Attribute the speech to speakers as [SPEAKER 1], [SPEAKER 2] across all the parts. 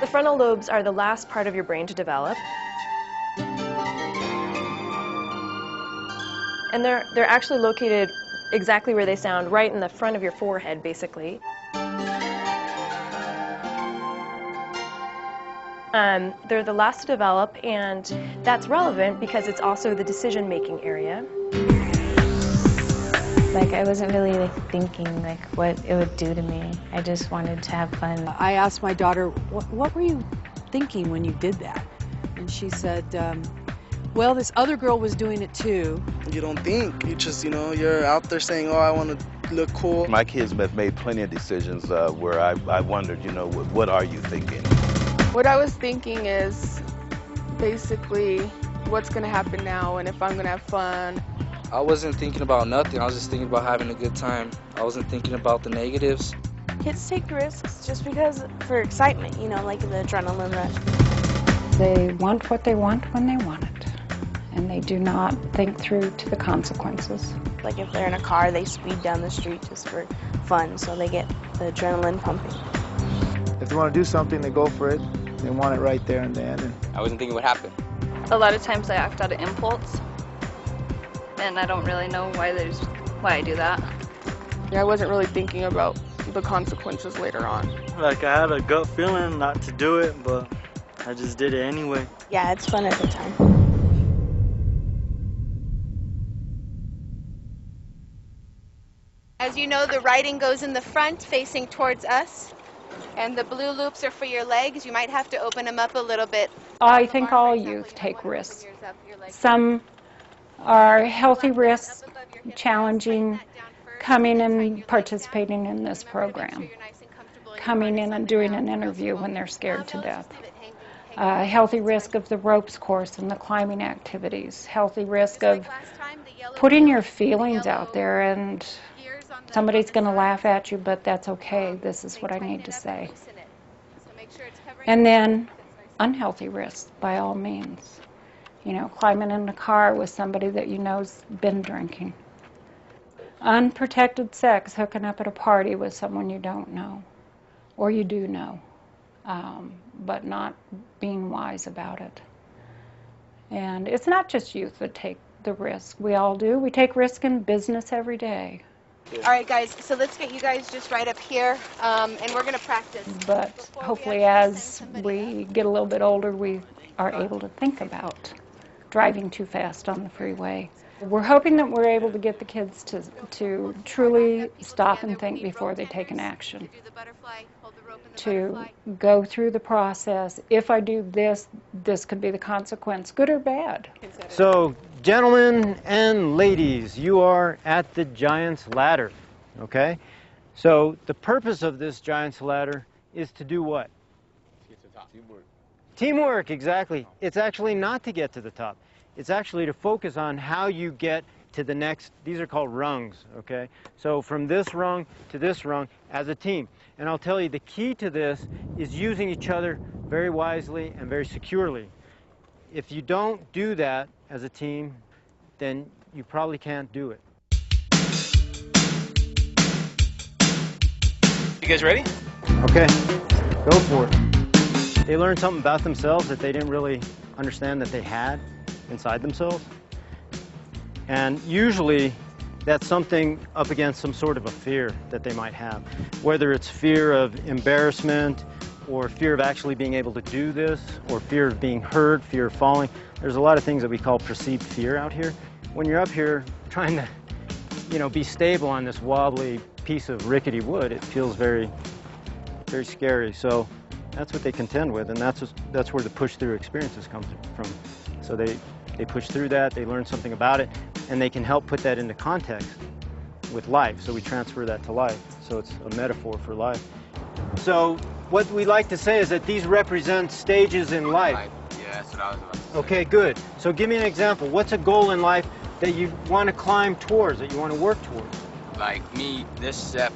[SPEAKER 1] frontal lobes are the last part of your brain to develop. And they're actually located exactly where they sound, right in the front of your forehead, basically. They're the last to develop, and that's relevant because it's also the decision-making area.
[SPEAKER 2] Like, I wasn't really thinking what it would do to me. I just wanted to have fun.
[SPEAKER 3] I asked my daughter, what were you thinking when you did that? And she said, well, this other girl was doing it too.
[SPEAKER 4] You don't think, you just, you're out there saying, oh, I want to look cool.
[SPEAKER 5] My kids have made plenty of decisions where I wondered, what are you thinking?
[SPEAKER 6] What I was thinking is basically what's going to happen now and if I'm going to have fun.
[SPEAKER 7] I wasn't thinking about nothing. I was just thinking about having a good time. I wasn't thinking about the negatives.
[SPEAKER 8] Kids take risks just because for excitement, like the adrenaline rush.
[SPEAKER 9] They want what they want when they want it, and they do not think through to the consequences.
[SPEAKER 8] Like if they're in a car, they speed down the street just for fun, so they get the adrenaline pumping.
[SPEAKER 10] If they want to do something, they go for it. They want it right there and then.
[SPEAKER 11] I wasn't thinking what happened.
[SPEAKER 12] A lot of times I act out of impulse, and I don't really know why I do that.
[SPEAKER 6] Yeah, I wasn't really thinking about the consequences later on.
[SPEAKER 13] Like, I had a gut feeling not to do it, but I just did it anyway.
[SPEAKER 8] Yeah, it's fun at the time.
[SPEAKER 14] As you know, the writing goes in the front, facing towards us. And the blue loops are for your legs. You might have to open them up a little bit.
[SPEAKER 9] I think all youth take risks. Some are healthy risks, challenging, coming and participating in this program, coming in and doing an interview when they're scared to death. Healthy risk of the ropes course and the climbing activities. Healthy risk of putting your feelings out there, and somebody's going to laugh at you, but that's okay. This is what I need to say. And then unhealthy risks, by all means. Climbing in the car with somebody that you know's been drinking. Unprotected sex, hooking up at a party with someone you don't know, or you do know, but not being wise about it. And it's not just youth that take the risk. We all do. We take risk in business every day.
[SPEAKER 14] All right, guys, so let's get you guys just right up here, and we're going to practice.
[SPEAKER 9] But hopefully as we get a little bit older, we are able to think about driving too fast on the freeway. We're hoping that we're able to get the kids to truly stop and think before they take an action, to go through the process. If I do this, this could be the consequence, good or bad.
[SPEAKER 15] So, gentlemen and ladies, you are at the Giant's Ladder, okay? So, the purpose of this Giant's Ladder is to do what?
[SPEAKER 11] Get to the top. Teamwork.
[SPEAKER 15] Teamwork, exactly. It's actually not to get to the top. It's actually to focus on how you get to the next, these are called rungs, okay? So from this rung to this rung as a team. And I'll tell you, the key to this is using each other very wisely and very securely. If you don't do that as a team, then you probably can't do it.
[SPEAKER 11] You guys ready?
[SPEAKER 15] Okay, go for it. They learned something about themselves that they didn't really understand that they had inside themselves. And usually that's something up against some sort of a fear that they might have. Whether it's fear of embarrassment, or fear of actually being able to do this, or fear of being hurt, fear of falling. There's a lot of things that we call perceived fear out here. When you're up here trying to, be stable on this wobbly piece of rickety wood, it feels very, very scary. So that's what they contend with, and that's where the push-through experiences come from. So they push through that, they learn something about it, and they can help put that into context with life. So we transfer that to life. So it's a metaphor for life. So what we like to say is that these represent stages in life.
[SPEAKER 11] Yeah, that's what I was about to say.
[SPEAKER 15] Okay, good. So give me an example. What's a goal in life that you want to climb towards, that you want to work towards?
[SPEAKER 11] Like me, this step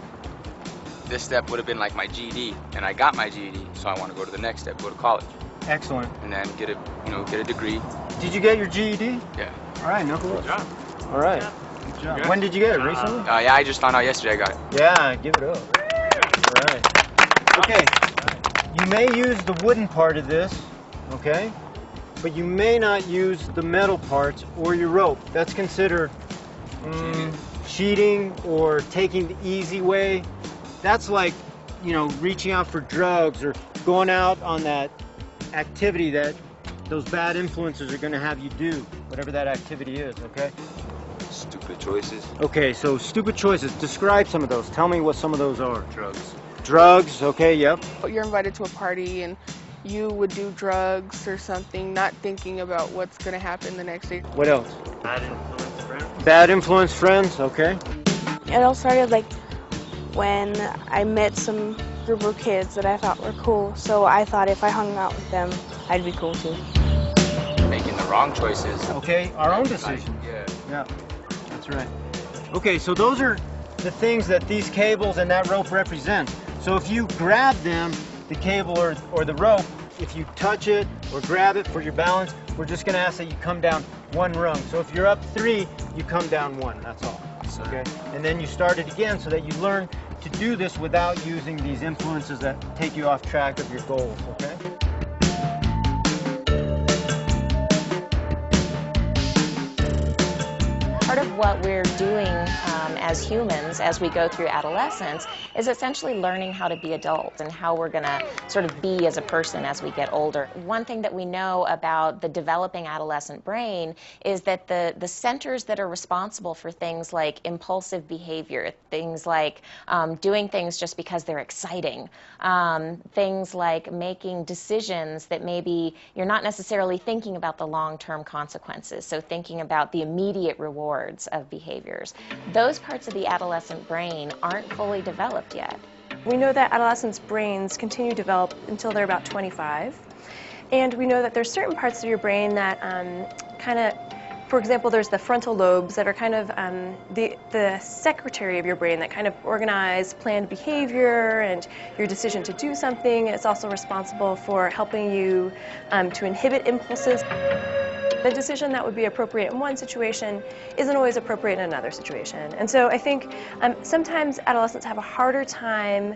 [SPEAKER 11] would have been like my GED, and I got my GED, so I want to go to the next step, go to college.
[SPEAKER 15] Excellent.
[SPEAKER 11] And then get a degree.
[SPEAKER 15] Did you get your GED?
[SPEAKER 11] Yeah.
[SPEAKER 15] All right, knuckle up.
[SPEAKER 11] Good job.
[SPEAKER 15] All right. Good job. Good. When did you get it? Recently?
[SPEAKER 11] Yeah, I just found out yesterday I got it.
[SPEAKER 15] Yeah, give it up. All right. Okay. You may use the wooden part of this, okay? But you may not use the metal parts or your rope. That's considered cheating or taking the easy way. That's like, you know, reaching out for drugs or going out on that activity that those bad influences are going to have you do, whatever that activity is, okay?
[SPEAKER 11] Stupid choices.
[SPEAKER 15] Okay, so stupid choices. Describe some of those. Tell me what some of those are.
[SPEAKER 11] Drugs.
[SPEAKER 15] Drugs, okay, yep.
[SPEAKER 6] You're invited to a party and you would do drugs or something, not thinking about what's going to happen the next day.
[SPEAKER 15] What else?
[SPEAKER 13] Bad influence friends.
[SPEAKER 15] Bad influence friends, okay.
[SPEAKER 8] It all started like when I met some group of kids that I thought were cool, so I thought if I hung out with them, I'd be cool too.
[SPEAKER 11] Making the wrong choices.
[SPEAKER 15] Okay, our own decisions. Yeah, that's right. Okay, so those are the things that these cables and that rope represent. So if you grab them, the cable or the rope, if you touch it or grab it for your balance, we're just going to ask that you come down one rung. So if you're up 3, you come down 1, that's all. Okay? And then you start it again so that you learn to do this without using these influences that take you off track of your goals, okay?
[SPEAKER 16] Part of what we're doing as humans as we go through adolescence is essentially learning how to be adults and how we're going to sort of be as a person as we get older. One thing that we know about the developing adolescent brain is that the centers that are responsible for things like impulsive behavior, things like doing things just because they're exciting, things like making decisions that maybe you're not necessarily thinking about the long-term consequences, so thinking about the immediate rewards of behaviors. Those parts of the adolescent brain aren't fully developed yet.
[SPEAKER 1] We know that adolescents' brains continue to develop until they're about 25. And we know that there's certain parts of your brain that kind of, for example, there's the frontal lobes that are kind of the secretary of your brain that kind of organize planned behavior and your decision to do something. It's also responsible for helping you to inhibit impulses. The decision that would be appropriate in one situation isn't always appropriate in another situation. And so I think sometimes adolescents have a harder time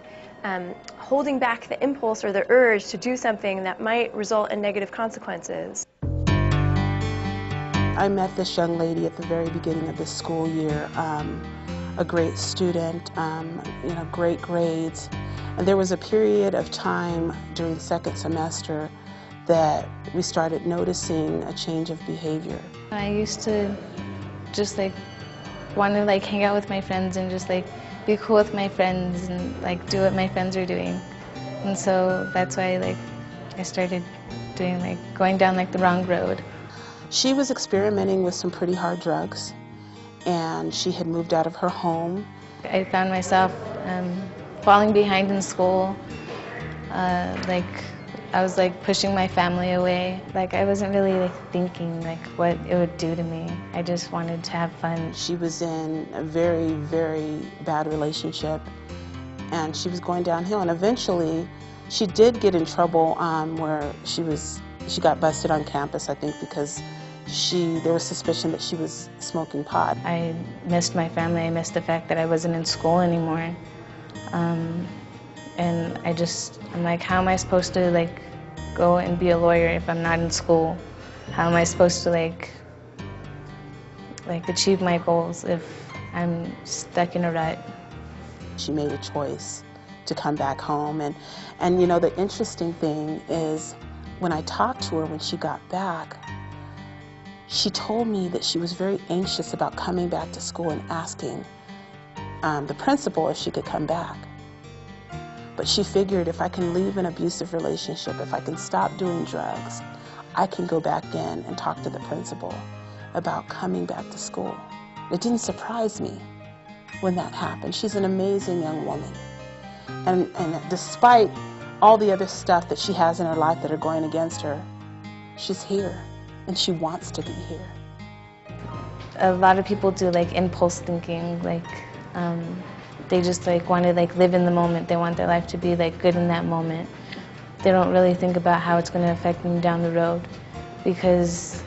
[SPEAKER 1] holding back the impulse or the urge to do something that might result in negative consequences.
[SPEAKER 17] I met this young lady at the very beginning of the school year, a great student, you know, great grades. And there was a period of time during the second semester that we started noticing a change of behavior.
[SPEAKER 2] I used to just like want to like hang out with my friends and just like be cool with my friends and like do what my friends are doing. And so that's why like I started doing like going down like the wrong road.
[SPEAKER 17] She was experimenting with some pretty hard drugs and she had moved out of her home.
[SPEAKER 2] I found myself falling behind in school, like I was like pushing my family away. Like I wasn't really like thinking like what it would do to me. I just wanted to have fun.
[SPEAKER 17] She was in a very, very bad relationship and she was going downhill, and eventually she did get in trouble where she got busted on campus, I think, because there was suspicion that she was smoking pot.
[SPEAKER 2] I missed my family. I missed the fact that I wasn't in school anymore. And I'm like, how am I supposed to like go and be a lawyer if I'm not in school? How am I supposed to like achieve my goals if I'm stuck in a rut?
[SPEAKER 17] She made a choice to come back home, and you know, the interesting thing is when I talked to her when she got back, she told me that she was very anxious about coming back to school and asking the principal if she could come back. But she figured if I can leave an abusive relationship, if I can stop doing drugs, I can go back in and talk to the principal about coming back to school. It didn't surprise me when that happened. She's an amazing young woman. And despite all the other stuff that she has in her life that are going against her, she's here and she wants to be here.
[SPEAKER 2] A lot of people do like impulse thinking, like they just like want to like live in the moment. They want their life to be like good in that moment. They don't really think about how it's going to affect them down the road, because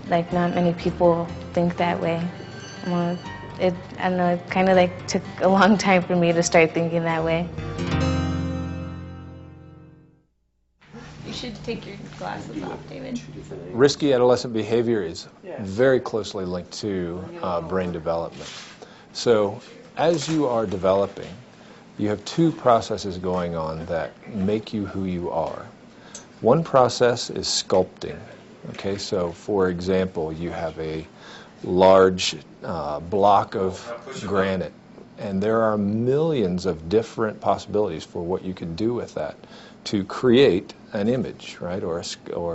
[SPEAKER 2] like not many people think that way. Well, I don't know, it kind of like took a long time for me to start thinking that way.
[SPEAKER 9] should take your glasses off, David.
[SPEAKER 18] Risky adolescent behavior is very closely linked to brain development. So as you are developing, you have two processes going on that make you who you are. One process is sculpting. Okay, so for example, you have a large block of granite, and there are millions of different possibilities for what you could do with that to create an image, right, or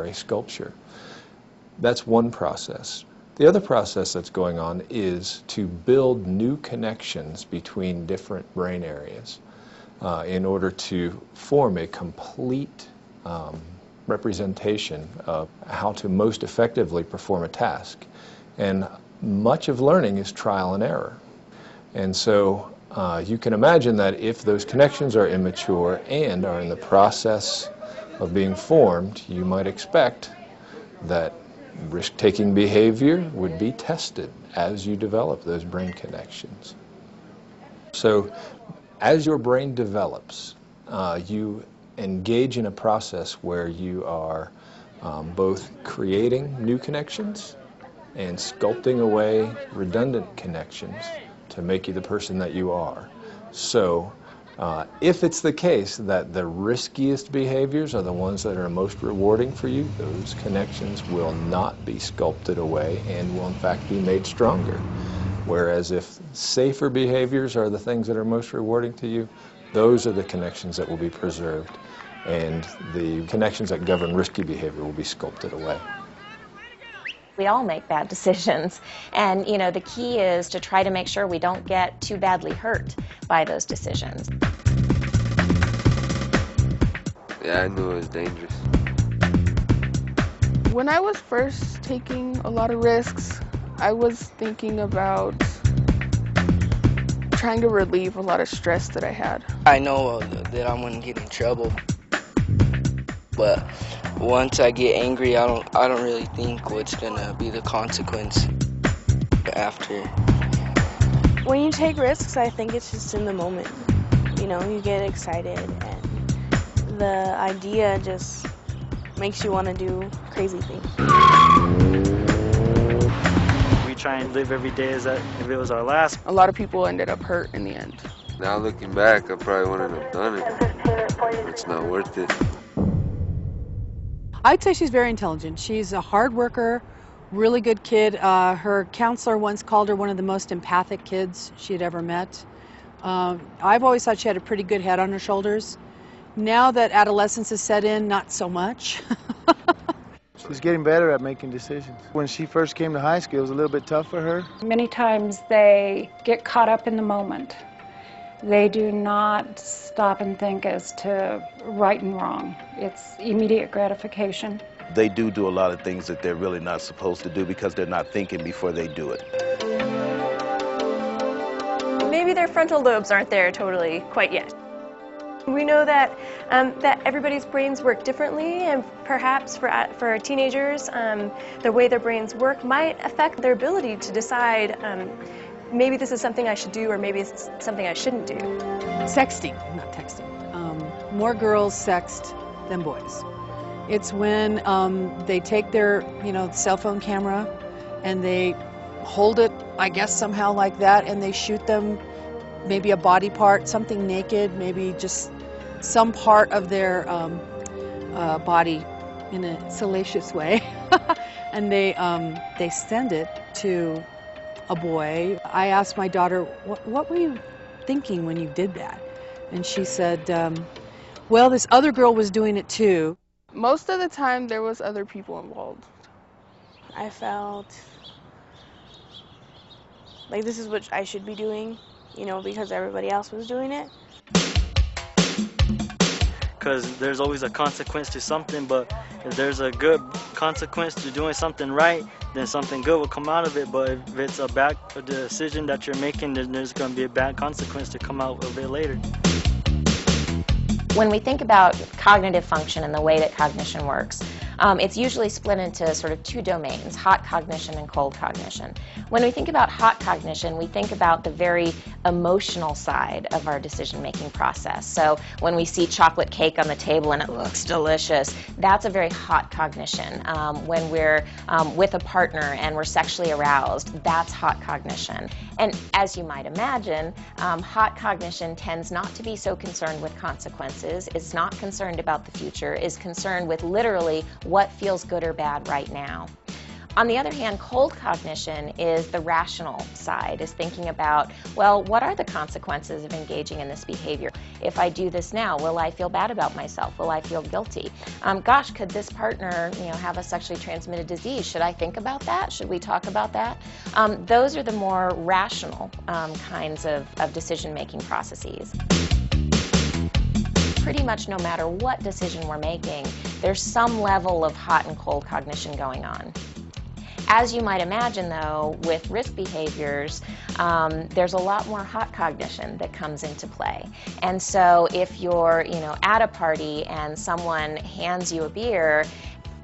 [SPEAKER 18] a sculpture. That's one process. The other process that's going on is to build new connections between different brain areas in order to form a complete representation of how to most effectively perform a task. And much of learning is trial and error. And so you can imagine that if those connections are immature and are in the process of being formed, you might expect that risk-taking behavior would be tested as you develop those brain connections. So as your brain develops, you engage in a process where you are both creating new connections and sculpting away redundant connections to make you the person that you are. So if it's the case that the riskiest behaviors are the ones that are most rewarding for you, those connections will not be sculpted away and will in fact be made stronger. Whereas if safer behaviors are the things that are most rewarding to you, those are the connections that will be preserved, and the connections that govern risky behavior will be sculpted away.
[SPEAKER 16] We all make bad decisions, and the key is to try to make sure we don't get too badly hurt by those decisions.
[SPEAKER 19] Yeah, I knew it was dangerous.
[SPEAKER 6] When I was first taking a lot of risks, I was thinking about trying to relieve a lot of stress that I had.
[SPEAKER 20] I know that I'm going to get in trouble, but once I get angry, I don't really think what's going to be the consequence after.
[SPEAKER 8] When you take risks, I think it's just in the moment. You get excited, and the idea just makes you want to do crazy things.
[SPEAKER 13] We try and live every day as if it was our last.
[SPEAKER 6] A lot of people ended up hurt in the end.
[SPEAKER 19] Now looking back, I probably wouldn't have done it. It's not worth it.
[SPEAKER 3] I'd say she's very intelligent. She's a hard worker, really good kid. Her counselor once called her one of the most empathic kids she had ever met. I've always thought she had a pretty good head on her shoulders. Now that adolescence has set in, not so much.
[SPEAKER 10] She's getting better at making decisions. When she first came to high school, it was a little bit tough for her.
[SPEAKER 9] Many times they get caught up in the moment. They do not stop and think as to right and wrong. It's immediate gratification.
[SPEAKER 5] They do a lot of things that they're really not supposed to do because they're not thinking before they do it.
[SPEAKER 1] Maybe their frontal lobes aren't there totally quite yet. We know that that everybody's brains work differently, and perhaps for teenagers, the way their brains work might affect their ability to decide maybe this is something I should do, or maybe it's something I shouldn't do.
[SPEAKER 3] Sexting, not texting. More girls sext than boys. It's when they take their, cell phone camera and they hold it, I guess somehow like that, and they shoot them, maybe a body part, something naked, maybe just some part of their body in a salacious way, and they send it to a boy. I asked my daughter, what were you thinking when you did that? And she said, well, this other girl was doing it too.
[SPEAKER 6] Most of the time, there was other people involved.
[SPEAKER 8] I felt like this is what I should be doing, because everybody else was doing it.
[SPEAKER 13] Because there's always a consequence to something, but if there's a good consequence to doing something right, then something good will come out of it. But if it's a bad decision that you're making, then there's going to be a bad consequence to come out of it later.
[SPEAKER 16] When we think about cognitive function and the way that cognition works, It's usually split into sort of two domains, hot cognition and cold cognition. When we think about hot cognition, we think about the very emotional side of our decision-making process. So when we see chocolate cake on the table and it looks delicious, that's a very hot cognition. When we're with a partner and we're sexually aroused, that's hot cognition. And as you might imagine, hot cognition tends not to be so concerned with consequences, is not concerned about the future, is concerned with literally what feels good or bad right now. On the other hand, cold cognition is the rational side, is thinking about, well, what are the consequences of engaging in this behavior? If I do this now, will I feel bad about myself? Will I feel guilty? Gosh, could this partner, have a sexually transmitted disease? Should I think about that? Should we talk about that? Those are the more rational kinds of decision-making processes. Pretty much no matter what decision we're making, there's some level of hot and cold cognition going on. As you might imagine, though, with risk behaviors, there's a lot more hot cognition that comes into play. And so if you're, at a party and someone hands you a beer,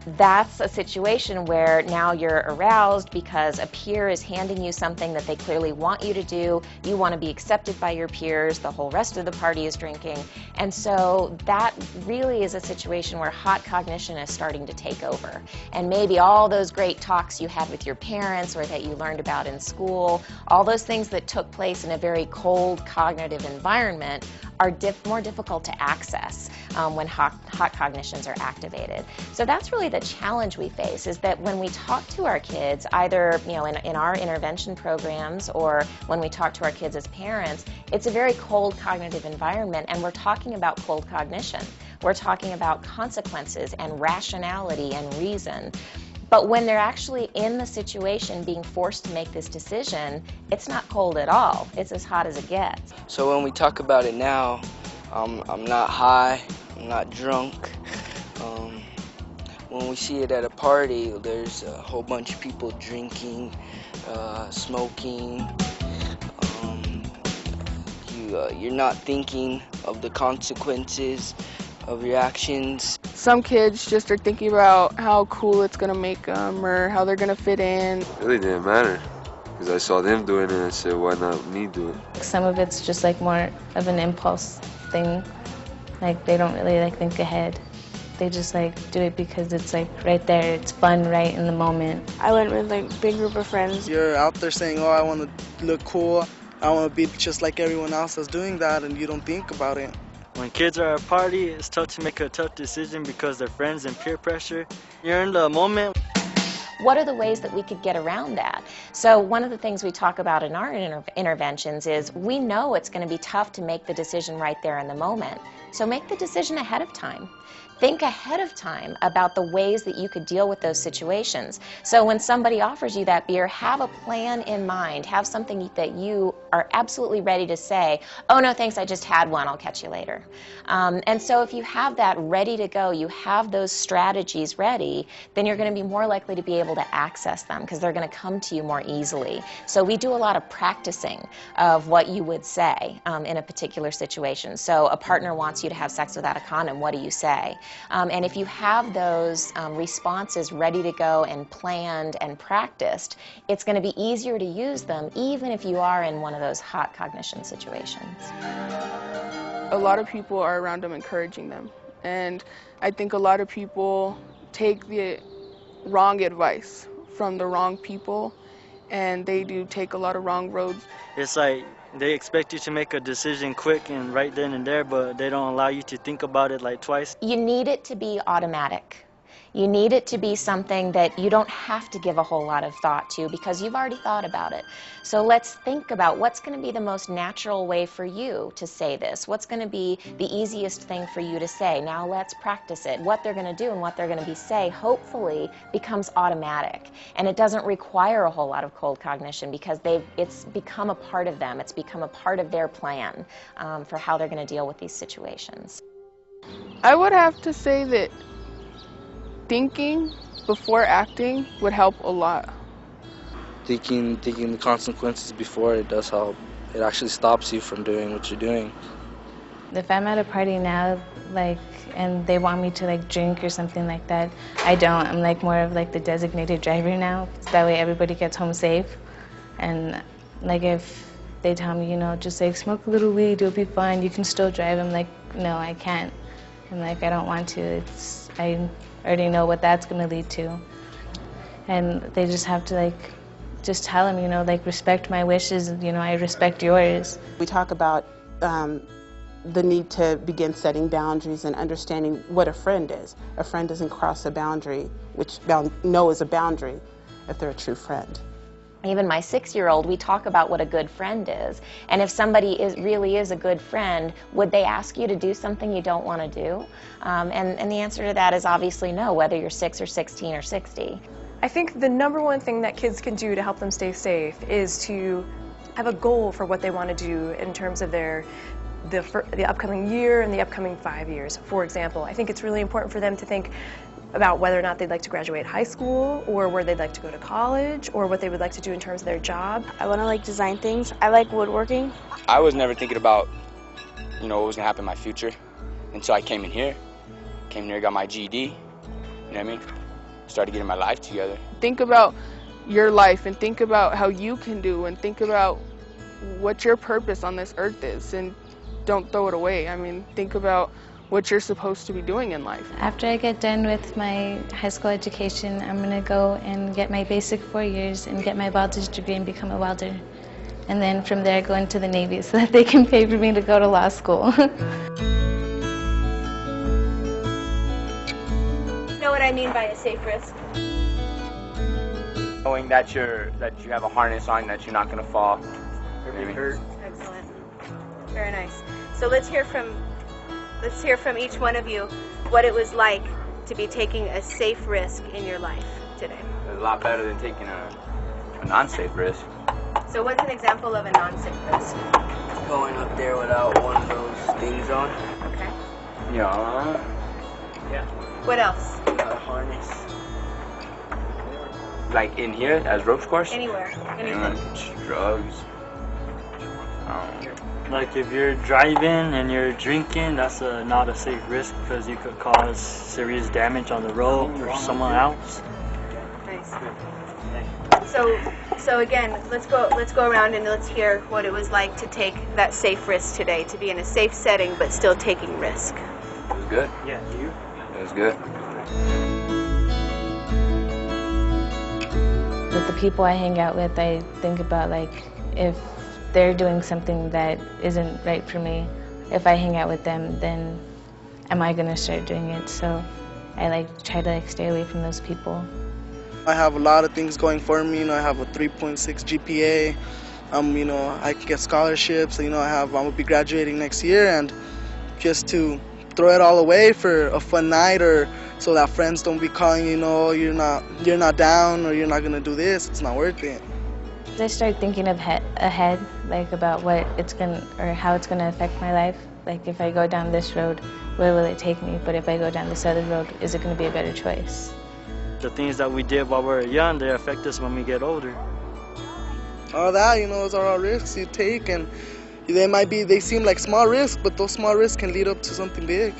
[SPEAKER 16] that's a situation where now you're aroused because a peer is handing you something that they clearly want you to do. You want to be accepted by your peers. The whole rest of the party is drinking. And so that really is a situation where hot cognition is starting to take over. And maybe all those great talks you had with your parents or that you learned about in school, all those things that took place in a very cold cognitive environment are more difficult to access when hot cognitions are activated. So that's really the challenge we face, is that when we talk to our kids, either in our intervention programs or when we talk to our kids as parents, it's a very cold cognitive environment, and we're talking about cold cognition. We're talking about consequences and rationality and reason. But when they're actually in the situation being forced to make this decision, it's not cold at all. It's as hot as it gets.
[SPEAKER 20] So when we talk about it now, I'm not high, I'm not drunk. When we see it at a party, there's a whole bunch of people drinking, smoking. You're not thinking of the consequences of your actions.
[SPEAKER 6] Some kids just are thinking about how cool it's going to make them or how they're going to fit in.
[SPEAKER 19] It really didn't matter because I saw them doing it and I said, why not me do it?
[SPEAKER 2] Some of it's just like more of an impulse thing. Like they don't really think ahead. They just do it because it's right there. It's fun right in the moment.
[SPEAKER 8] I went with a big group of friends.
[SPEAKER 4] You're out there saying, oh, I want to look cool. I want to be just like everyone else that's doing that, and you don't think about it.
[SPEAKER 13] When kids are at a party, it's tough to make a tough decision because they're friends and peer pressure. You're in the moment.
[SPEAKER 16] What are the ways that we could get around that? So one of the things we talk about in our interventions is we know it's going to be tough to make the decision right there in the moment. So make the decision ahead of time. Think ahead of time about the ways that you could deal with those situations. So when somebody offers you that beer, have a plan in mind. Have something that you are absolutely ready to say, oh no thanks, I just had one, I'll catch you later. And so if you have that ready to go, you have those strategies ready, then you're going to be more likely to be able to access them because they're going to come to you more easily. So we do a lot of practicing of what you would say in a particular situation. So a partner wants you to have sex without a condom, what do you say? And if you have those responses ready to go and planned and practiced, it's going to be easier to use them even if you are in one of those hot cognition situations.
[SPEAKER 6] A lot of people are around them encouraging them. And I think a lot of people take the wrong advice from the wrong people, and they do take a lot of wrong roads.
[SPEAKER 13] It's like they expect you to make a decision quick and right then and there, but they don't allow you to think about it twice.
[SPEAKER 16] You need it to be automatic. You need it to be something that you don't have to give a whole lot of thought to because you've already thought about it. So let's think about what's going to be the most natural way for you to say this. What's going to be the easiest thing for you to say? Now let's practice it. What they're going to do and what they're going to say hopefully becomes automatic. And it doesn't require a whole lot of cold cognition because it's become a part of them. It's become a part of their plan for how they're going to deal with these situations.
[SPEAKER 6] I would have to say that thinking before acting would help a lot.
[SPEAKER 7] Thinking the consequences before, it does help. It actually stops you from doing what you're doing.
[SPEAKER 2] If I'm at a party now, like, and they want me to like drink or something like that, I don't. I'm like more of like the designated driver now. So that way everybody gets home safe. And like if they tell me, you know, just like smoke a little weed, you'll be fine, you can still drive. I'm like, no, I can't. I'm like, I don't want to. I already know what that's gonna lead to. And they just have to like, just tell them, you know, like respect my wishes, you know, I respect yours.
[SPEAKER 17] We talk about the need to begin setting boundaries and understanding what a friend is. A friend doesn't cross a boundary, which no is a boundary if they're a true friend.
[SPEAKER 16] Even my 6-year-old, we talk about what a good friend is. And if somebody really is a good friend, would they ask you to do something you don't want to do? And the answer to that is obviously no, whether you're 6 or 16 or 60.
[SPEAKER 1] I think the number one thing that kids can do to help them stay safe is to have a goal for what they want to do in terms of the upcoming year and the upcoming 5 years. For example, I think it's really important for them to think about whether or not they'd like to graduate high school, or where they'd like to go to college, or what they would like to do in terms of their job.
[SPEAKER 8] I want to like design things. I like woodworking.
[SPEAKER 11] I was never thinking about, you know, what was gonna happen in my future until I came in here. Got my GED, you know what I mean? Started getting my life together.
[SPEAKER 6] Think about your life and think about how you can do and think about what your purpose on this earth is, and don't throw it away. I mean, think about what you're supposed to be doing in life.
[SPEAKER 2] After I get done with my high school education, I'm going to go and get my basic 4 years and get my welder's degree and become a welder. And then from there go into the Navy so that they can pay for me to go to law school.
[SPEAKER 14] You know what I mean by a safe risk?
[SPEAKER 11] Knowing that you have a harness on, that you're not gonna fall.
[SPEAKER 14] Excellent. Very nice. So let's hear from each one of you what it was like to be taking a safe risk in your life today.
[SPEAKER 11] It's a lot better than taking a non-safe risk.
[SPEAKER 14] So what's an example of a non-safe risk?
[SPEAKER 20] Going up there without one of those things on.
[SPEAKER 14] Okay.
[SPEAKER 11] Yeah.
[SPEAKER 14] What else?
[SPEAKER 20] A harness.
[SPEAKER 11] Like in here, as ropes course?
[SPEAKER 14] Anywhere. Anything.
[SPEAKER 11] Drugs.
[SPEAKER 13] Like if you're driving and you're drinking, that's not a safe risk because you could cause serious damage on the road or someone else.
[SPEAKER 14] Nice. So again, let's go around and let's hear what it was like to take that safe risk today, to be in a safe setting but still taking risk.
[SPEAKER 11] It was good.
[SPEAKER 13] Yeah, you?
[SPEAKER 11] It was good.
[SPEAKER 2] With the people I hang out with, I think about like if they're doing something that isn't right for me, if I hang out with them, then am I gonna start doing it? So I like try to like stay away from those people.
[SPEAKER 4] I have a lot of things going for me. You know, I have a 3.6 GPA. You know, I can get scholarships. You know, I'm gonna be graduating next year, and just to throw it all away for a fun night, or so that friends don't be calling, you know, you're not down, or you're not gonna do this. It's not worth it.
[SPEAKER 2] I start thinking ahead, like about what it's gonna, or how it's gonna affect my life. Like if I go down this road, where will it take me? But if I go down this other road, is it gonna be a better choice?
[SPEAKER 13] The things that we did while we were young, they affect us when we get older.
[SPEAKER 4] All that, you know, those are all risks you take, and they seem like small risks, but those small risks can lead up to something big.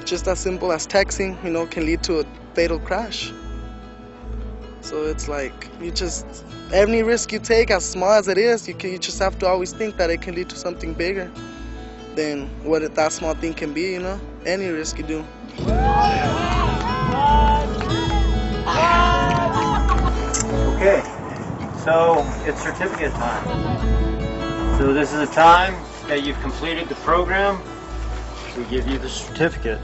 [SPEAKER 4] Just as simple as texting, you know, can lead to a fatal crash. So it's like, any risk you take, as small as it is, you just have to always think that it can lead to something bigger than what that small thing can be, you know? Any risk you do.
[SPEAKER 15] Okay, so it's certificate time. So this is the time that you've completed the program. We give you the certificate.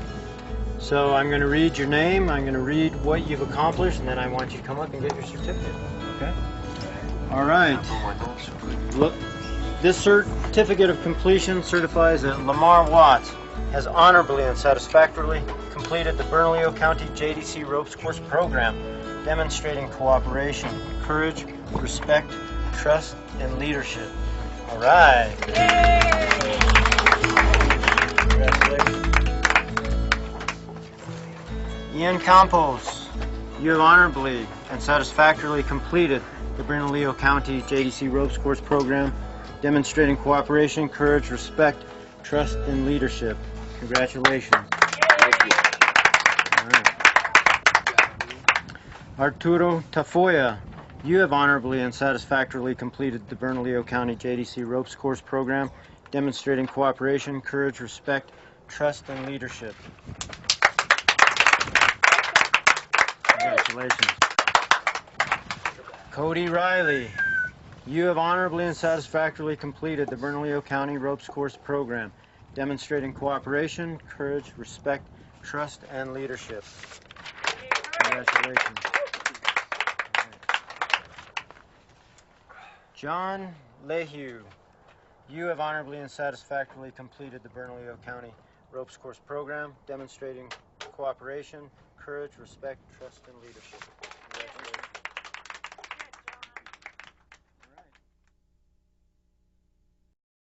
[SPEAKER 15] So I'm going to read your name, I'm going to read what you've accomplished, and then I want you to come up and get your certificate. Okay? All right. Look, this certificate of completion certifies that Lamar Watts has honorably and satisfactorily completed the Bernalillo County JDC Ropes Course program, demonstrating cooperation, courage, respect, trust, and leadership. All right. Yay! Congratulations. Ian Campos, you have honorably and satisfactorily completed the Bernalillo County JDC Ropes Course program, demonstrating cooperation, courage, respect, trust, and leadership. Congratulations. All right. Arturo Tafoya, you have honorably and satisfactorily completed the Bernalillo County JDC Ropes Course program, demonstrating cooperation, courage, respect, trust, and leadership. Congratulations. Cody Riley, you have honorably and satisfactorily completed the Bernalillo County Ropes Course program, demonstrating cooperation, courage, respect, trust, and leadership. Congratulations. John Lehue, you have honorably and satisfactorily completed the Bernalillo County Ropes Course program, demonstrating cooperation, courage, respect, trust, and leadership.